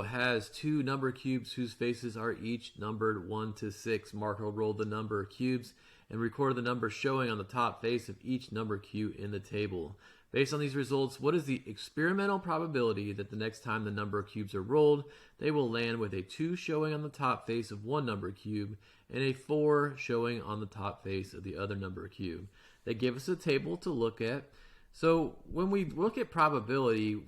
has two number cubes whose faces are each numbered 1 to 6. Marco rolled the number of cubes and recorded the number showing on the top face of each number cube in the table. Based on these results, what is the experimental probability that the next time the number of cubes are rolled, they will land with a 2 showing on the top face of one number cube and a 4 showing on the top face of the other number cube? They give us a table to look at. So when we look at probability,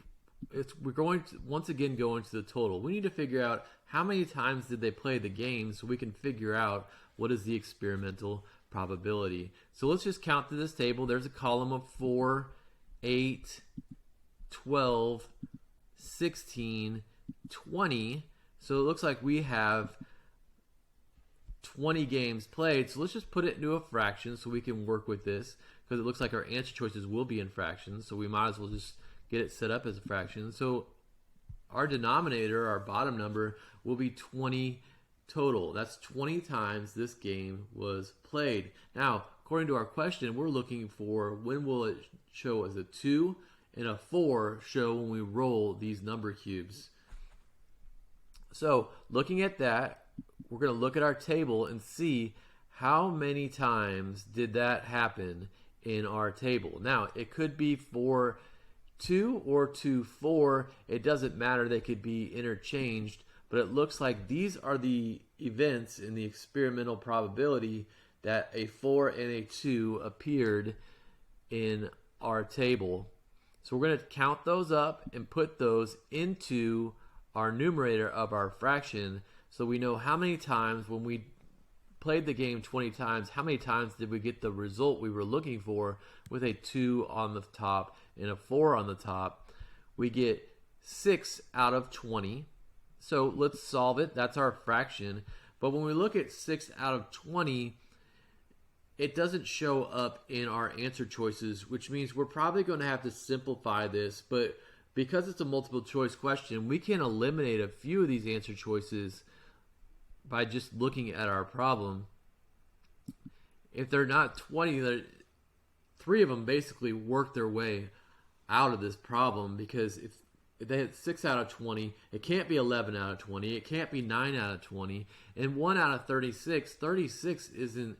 we're going to once again go into the total. We need to figure out how many times did they play the game so we can figure out what is the experimental probability. So let's just count through this table. There's a column of 4, 8, 12, 16, 20. So it looks like we have 20 games played. So let's just put it into a fraction so we can work with this, because it looks like our answer choices will be in fractions. So we might as well just get it set up as a fraction. So our denominator, our bottom number, will be 20 total. That's 20 times this game was played. Now, according to our question, we're looking for when will it show as a 2 and a 4 show when we roll these number cubes. So looking at that, we're going to look at our table and see how many times did that happen in our table. Now, it could be for 2 or 2, 4. It doesn't matter. They could be interchanged. But it looks like these are the events in the experimental probability that a 4 and a 2 appeared in our table. So we're going to count those up and put those into our numerator of our fraction, so we know how many times when we played the game 20 times, how many times did we get the result we were looking for with a 2 on the top and a 4 on the top. We get 6 out of 20. So let's solve it. That's our fraction. But when we look at 6 out of 20, it doesn't show up in our answer choices, which means we're probably going to have to simplify this. But because it's a multiple choice question, we can eliminate a few of these answer choices by just looking at our problem. If they're not 20, 3 of them basically work their way out of this problem, because if they had 6 out of 20, it can't be 11 out of 20, it can't be 9 out of 20, and 1 out of 36. 36 isn't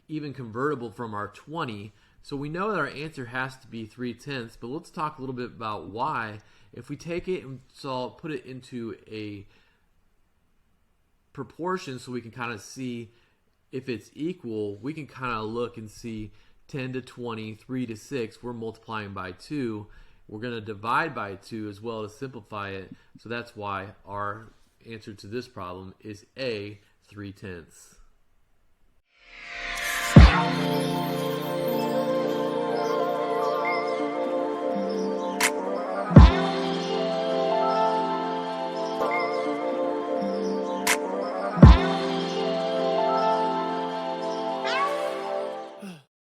even convertible from our 20. So we know that our answer has to be 3/10, but let's talk a little bit about why. If we take it and put it into a proportion so we can kind of see if it's equal, we can kind of look and see 10 to 20, 3 to 6, we're multiplying by 2. We're going to divide by 2 as well to simplify it. So that's why our answer to this problem is A, 3/10.